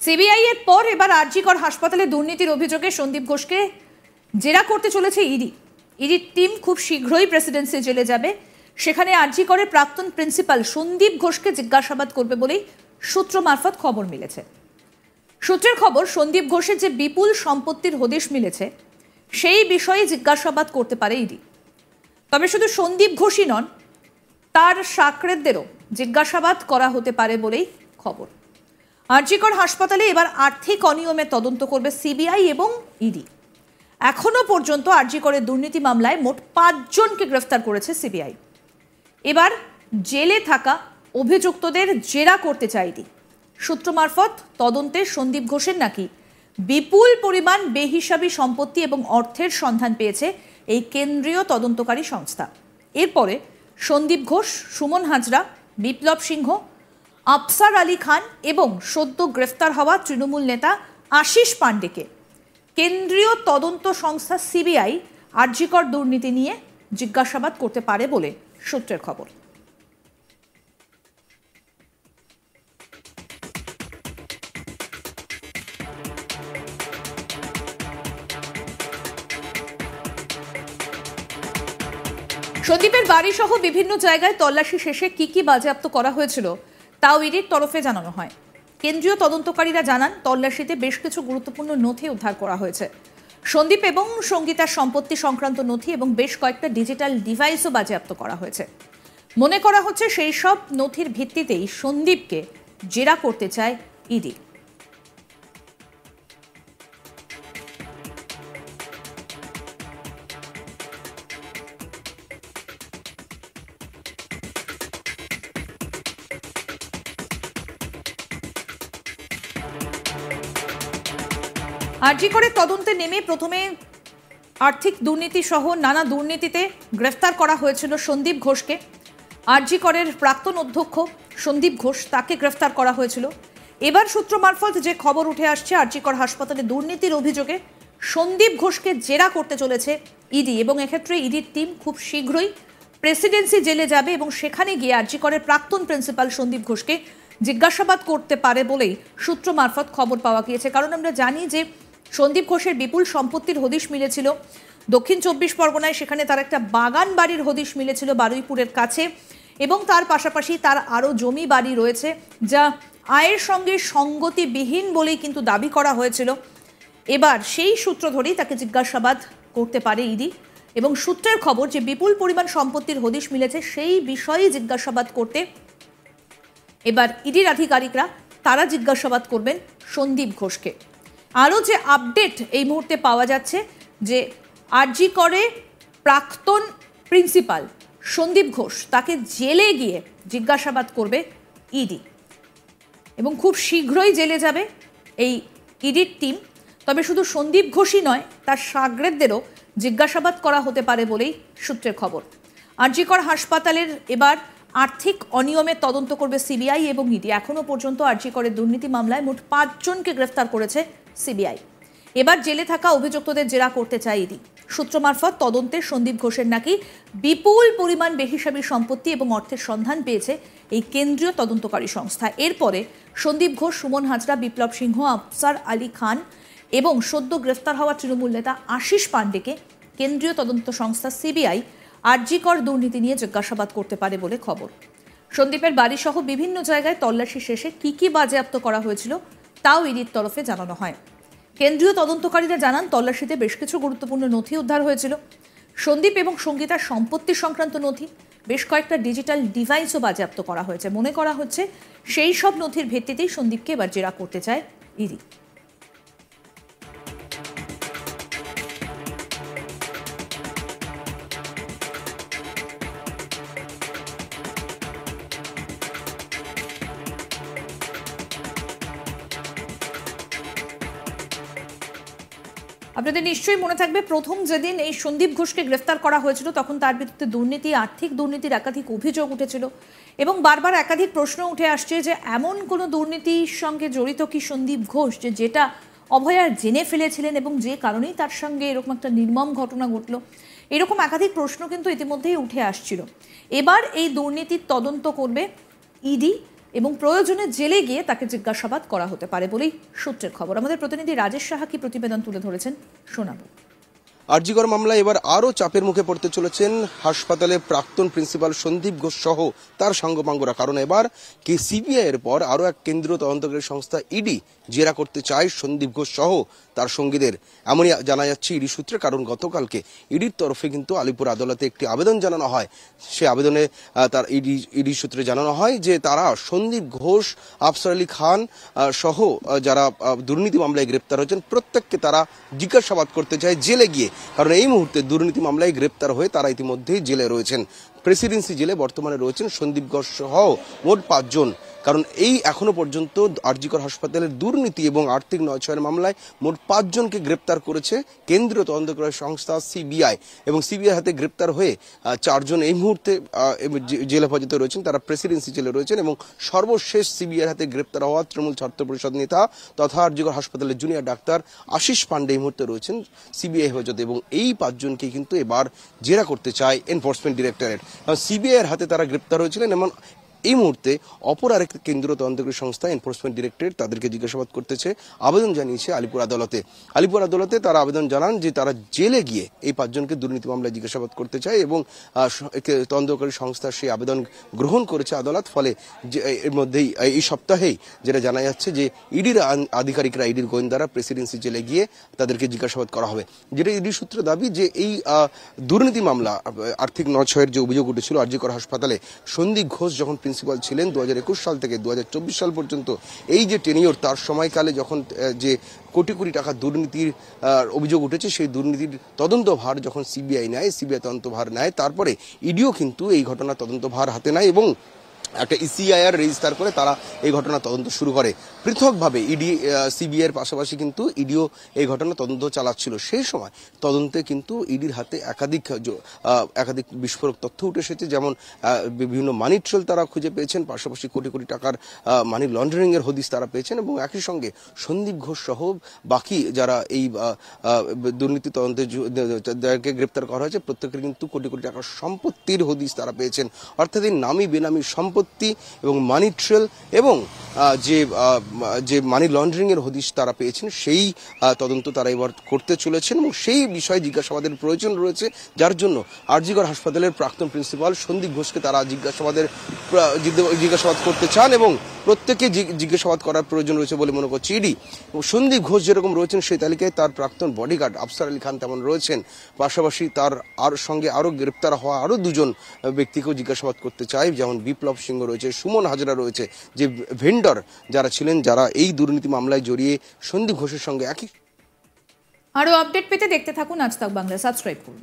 CBI এর পর এবার আরজিকর হাসপাতালে দুর্নীতির অভিযোগে সন্দীপ ঘোষকে জেরা করতে চলেছে ইডি। ইডির টিম খুব শীঘ্রই প্রেসিডেন্সি জেলে যাবে, সেখানে আরজিকরের প্রাক্তন প্রিন্সিপাল সন্দীপ ঘোষকে জিজ্ঞাসাবাদ করবে বলেই সূত্র মারফত খবর মিলেছে। সূত্রের খবর, সন্দীপ ঘোষের যে বিপুল সম্পত্তির হদিশ মিলেছে সেই বিষয়ে জিজ্ঞাসাবাদ করতে পারে ইডি। তবে শুধু সন্দীপ ঘোষই নন, তার সাকরেদদেরও জিজ্ঞাসাবাদ করা হতে পারে বলেই খবর। আরজিকর হাসপাতালে এবার আর্থিক অনিয়মের তদন্ত করবে সিবিআই এবং ইডি। এখনো পর্যন্ত আরজিকরের দুর্নীতি মামলায় মোট 5 জনকে গ্রেফতার করেছে সিবিআই। এবার জেলে থাকা অভিযুক্তদের জেরা করতে চায় ইডি। সূত্র মারফত তদন্তে সন্দীপ ঘোষের নাকি বিপুল পরিমাণ বেহিসাবি সম্পত্তি এবং অর্থের সন্ধান পেয়েছে এই কেন্দ্রীয় তদন্তকারী সংস্থা। এরপরে সন্দীপ ঘোষ, সুমন হাজরা, বিপ্লব সিংহ, আফসার আলী খান এবং সদ্য গ্রেফতার হওয়া তৃণমূল নেতা আশিস পান্ডেকে কেন্দ্রীয় তদন্ত সংস্থা সিবিআই আরজিকর দুর্নীতি নিয়ে জিজ্ঞাসাবাদ করতে পারে বলে সূত্রের খবর। সন্দীপের বাড়ি সহ বিভিন্ন জায়গায় তল্লাশি শেষে কি বাজেয়াপ্ত করা হয়েছিল তাও ইডির তরফে জানানো হয়। কেন্দ্রীয় তদন্তকারীরা জানান, তল্লাশিতে বেশ কিছু গুরুত্বপূর্ণ নথি উদ্ধার করা হয়েছে। সন্দীপ এবং সঙ্গীতার সম্পত্তি সংক্রান্ত নথি এবং বেশ কয়েকটা ডিজিটাল ডিভাইসও বাজেয়াপ্ত করা হয়েছে। মনে করা হচ্ছে সেই সব নথির ভিত্তিতেই সন্দীপকে জেরা করতে চায় ইডি। আরজিকরের তদন্তে নেমে প্রথমে আর্থিক দুর্নীতি সহ নানা দুর্নীতিতে গ্রেফতার করা হয়েছিল সন্দীপ ঘোষকে। আরজিকরের প্রাক্তন অধ্যক্ষ সন্দীপ ঘোষ, তাকে গ্রেফতার করা হয়েছিল। এবার সূত্র মারফত যে খবর উঠে আসছে, আরজিকর হাসপাতালে দুর্নীতির অভিযোগে সন্দীপ ঘোষকে জেরা করতে চলেছে ইডি এবং এক্ষেত্রে ইডির টিম খুব শীঘ্রই প্রেসিডেন্সি জেলে যাবে এবং সেখানে গিয়ে আরজিকরের প্রাক্তন প্রিন্সিপাল সন্দীপ ঘোষকে জিজ্ঞাসাবাদ করতে পারে বলেই সূত্র মারফত খবর পাওয়া গিয়েছে। কারণ আমরা জানি যে সন্দীপ ঘোষের বিপুল সম্পত্তির হদিশ মিলেছিল দক্ষিণ 24 পরগনায়, সেখানে তার একটা বাগান বাড়ির হদিশ মিলেছিল বারুইপুরের কাছে এবং তার পাশাপাশি তার আরও জমি বাড়ি রয়েছে যা আয়ের সঙ্গে সঙ্গতিবিহীন বলেই কিন্তু দাবি করা হয়েছিল। এবার সেই সূত্র ধরেই তাকে জিজ্ঞাসাবাদ করতে পারে ইডি এবং সূত্রের খবর যে বিপুল পরিমাণ সম্পত্তির হদিশ মিলেছে সেই বিষয়ে জিজ্ঞাসাবাদ করতে এবার ইডির আধিকারিকরা তারা জিজ্ঞাসাবাদ করবেন সন্দীপ ঘোষকে। আরও যে আপডেট এই মুহূর্তে পাওয়া যাচ্ছে যে আরজিকরে প্রাক্তন প্রিন্সিপাল সন্দীপ ঘোষ, তাকে জেলে গিয়ে জিজ্ঞাসাবাদ করবে ইডি এবং খুব শীঘ্রই জেলে যাবে এই ইডির টিম। তবে শুধু সন্দীপ ঘোষই নয়, তার সাগরেদদেরও জিজ্ঞাসাবাদ করা হতে পারে বলেই সূত্রের খবর। আরজিকর হাসপাতালের এবার আর্থিক অনিয়মের তদন্ত করবে সিবিআই এবং ইডি। এখনো পর্যন্ত আরজিকরের দুর্নীতি মামলায় মোট 5 জনকে গ্রেফতার করেছে সিবিআই। এবার জেলে থাকা অভিযুক্তদের জেরা করতে চায় ইডি। সূত্র মারফত তদন্তে সন্দীপ ঘোষের নাকি বিপুল পরিমাণ বেহিসাবি সম্পত্তি এবং অর্থের সন্ধান পেয়েছে এই কেন্দ্রীয় তদন্তকারী সংস্থা। এরপরে সন্দীপ ঘোষ, সুমন হাজরা, বিপ্লব সিংহ, আফসার আলী খান এবং সদ্য গ্রেফতার হওয়া তৃণমূল নেতা আশিস পান্ডেকে কেন্দ্রীয় তদন্ত সংস্থা সিবিআই আরজিকর দুর্নীতি নিয়ে জিজ্ঞাসাবাদ করতে পারে বলে খবর। সন্দীপের বাড়ি সহ বিভিন্ন জায়গায় তল্লাশি শেষে কি বাজেয়াপ্ত করা হয়েছিল তাও ইডির তরফে জানানো হয়। কেন্দ্রীয় তদন্তকারীরা জানান, তল্লাশিতে বেশ কিছু গুরুত্বপূর্ণ নথি উদ্ধার হয়েছিল। সন্দীপ এবং সঙ্গীতার সম্পত্তি সংক্রান্ত নথি, বেশ কয়েকটা ডিজিটাল ডিভাইসও বাজেয়াপ্ত করা হয়েছে। মনে করা হচ্ছে সেই সব নথির ভিত্তিতেই সন্দীপকে এবার জেরা করতে চায় ইডি। আপনাদের নিশ্চয়ই মনে থাকবে, প্রথম যেদিন এই সন্দীপ ঘোষকে গ্রেফতার করা হয়েছিল তখন তার বিরুদ্ধে দুর্নীতি, আর্থিক দুর্নীতির একাধিক অভিযোগ উঠেছিল এবং বারবার একাধিক প্রশ্ন উঠে আসছে যে এমন কোনো দুর্নীতির সঙ্গে জড়িত কি সন্দীপ ঘোষ যেটা অভয়ার জেনে ফেলেছিলেন এবং যে কারণেই তার সঙ্গে এরকম একটা নির্মম ঘটনা ঘটল। এরকম একাধিক প্রশ্ন কিন্তু ইতিমধ্যেই উঠে আসছিল। এবার এই দুর্নীতির তদন্ত করবে ইডি এবং প্রয়োজনে জেলে গিয়ে তাকে জিজ্ঞাসাবাদ করা হতে পারে বলেই সূত্রের খবর। আমাদের প্রতিনিধি রাজেশ সাহা কি প্রতিবেদন তুলে ধরেছেন শোনাবো। আরজিকর মামলায় এবার আরও চাপের মুখে পড়তে চলেছেন হাসপাতালের প্রাক্তন প্রিন্সিপাল সন্দীপ ঘোষ সহ তার সাঙ্গপাঙ্গরা। কারণ এবার সিবিআই এর পর আরও এক কেন্দ্রীয় তদন্তকারী সংস্থা ইডি জেরা করতে চায় সন্দীপ ঘোষ সহ তার সঙ্গীদের, এমনই জানা যাচ্ছে ইডি সূত্রে। কারণ গতকালকে ইডির তরফে কিন্তু আলিপুর আদালতে একটি আবেদন জানানো হয়। সে আবেদনে তার ইডি সূত্রে জানানো হয় যে তারা সন্দীপ ঘোষ, আফসার আলী খান সহ যারা দুর্নীতি মামলায় গ্রেপ্তার হয়েছেন প্রত্যেককে তারা জিজ্ঞাসাবাদ করতে চায় জেলে গিয়ে। কারণ এই মুহূর্তে দুর্নীতি মামলায় গ্রেপ্তার হয়ে তারা ইতিমধ্যেই জেলে রয়েছেন। প্রেসিডেন্সি জেলে বর্তমানে রয়েছেন সন্দীপ ঘোষ সহ মোট 5 জন। কারণ এই এখনো পর্যন্ত আরজিকর হাসপাতালের দুর্নীতি এবং আর্থিক নয়ছয়ের মামলায় মোট 5 জনকে গ্রেপ্তার করেছে কেন্দ্রীয় তদন্তকারী সংস্থা সিবিআই। এবং সিবিআই হাতে গ্রেপ্তার হয়ে 4 জন এই মুহূর্তে জেলে হেফাজতে রয়েছেন, তারা প্রেসিডেন্সি জেলে রয়েছেন। এবং সর্বশেষ সিবিআই হাতে গ্রেপ্তার হওয়া তৃণমূল ছাত্র পরিষদ নেতা তথা আরজিকর হাসপাতালের জুনিয়র ডাক্তার আশিস পান্ডে এই মুহূর্তে রয়েছেন সিবিআই হেফাজতে। এবং এই 5 জনকে কিন্তু এবার জেরা করতে চায় এনফোর্সমেন্ট ডিরেক্টরেট। সিবিআই এর হাতে তারা গ্রেপ্তার হয়েছিলেন। এমন এই মুহূর্তে অপর আরেক কেন্দ্রীয় তদন্তকারী সংস্থা এনফোর্সমেন্ট ডিরেক্টরেট তাদেরকে জিজ্ঞাসাবাদ করতেছে, আবেদন জানিয়েছে আলিপুর আদালতে। আলিপুর আদালতে তারা আবেদন জানান যে তারা জেলে গিয়ে এই 5 জনকে দুর্নীতি মামলায় জিজ্ঞাসাবাদ করতে চায় এবং তদন্তকারী সংস্থা সেই আবেদন গ্রহণ করেছে আদালত। ফলে এর মধ্যেই এই সপ্তাহেই যেটা জানা যাচ্ছে যে ইডির আধিকারিকরা, ইডির গোয়েন্দারা প্রেসিডেন্সি জেলে গিয়ে তাদেরকে জিজ্ঞাসাবাদ করা হবে। যেটা ইডির সূত্রে দাবি যে এই দুর্নীতি মামলা আর্থিক নয়ছয়ের যে অভিযোগ উঠেছিল আরজিকর হাসপাতালে সন্দীপ ঘোষ যখন প্রিন্সিপাল ছিলেন 2021 সাল থেকে 2024 সাল পর্যন্ত, এই যে টেনিওর তার সময়কালে যখন যে কোটি কোটি টাকা দুর্নীতির অভিযোগ উঠেছে সেই দুর্নীতির তদন্তভার যখন সিবিআই নেয়, সিবিআই তদন্তভার নেয়, তারপরে ইডিও কিন্তু এই ঘটনার তদন্তভার হাতে নেয় এবং একটা ইসিআইআর রেজিস্টার করে তারা এই ঘটনা তদন্ত শুরু করে। পৃথকভাবে ইডি সিবিআই এর পাশাপাশি কিন্তু ইডিও এই ঘটনা তদন্ত চালাচ্ছিল। সেই সময় তদন্তে কিন্তু ইডির হাতে একাধিক বিস্ফোরক তথ্য উঠে এসেছে, যেমন বিভিন্ন মানি ট্রেল তারা খুঁজে পেয়েছেন, পাশাপাশি কোটি কোটি টাকার মানি লন্ডারিং এর হদিশ তারা পেয়েছেন। এবং একই সঙ্গে সন্দীপ ঘোষ সহ বাকি যারা এই দুর্নীতি তদন্তে যাদেরকে গ্রেপ্তার করা হয়েছে প্রত্যেকের কিন্তু কোটি কোটি টাকার সম্পত্তির হদিশ তারা পেয়েছেন। অর্থাৎ এই নামি বেনামি সম্পত্তি এবং মানি ট্রেল এবং যে মানি লন্ডারিং এর হদিশ তারা পেয়েছেন সেই তদন্ত তারা এবার করতে চলেছেন। এবং সেই বিষয়ে জিজ্ঞাসাবাদের প্রয়োজন রয়েছে, যার জন্য আরজিকর হাসপাতালের প্রাক্তন প্রিন্সিপাল সন্দীপ ঘোষকে তারা জিজ্ঞাসাবাদ করতে চান এবং প্রত্যেকে জিজ্ঞাসাবাদ করার প্রয়োজন রয়েছে বলে মনে করছে ইডি। সন্দীপ ঘোষ যেরকম রয়েছেন সেই তালিকায় তার প্রাক্তন বডিগার্ড আফসার আলী খান তেমন রয়েছেন, পাশাপাশি তার সঙ্গে আরো গ্রেপ্তার হওয়া আরো 2 জন ব্যক্তিকেও জিজ্ঞাসাবাদ করতে চায়, যেমন বিপ্লব সিংহ রয়েছে, সুমন হাজরা রয়েছে, যে ভেন্ডর যারা ছিলেন যারা এই দুর্নীতি মামলায় জড়িয়ে সন্দীপ ঘোষের সঙ্গে একই। আরো আপডেট পেতে দেখতে থাকুন আজ তাক বাংলা, সাবস্ক্রাইব করুন।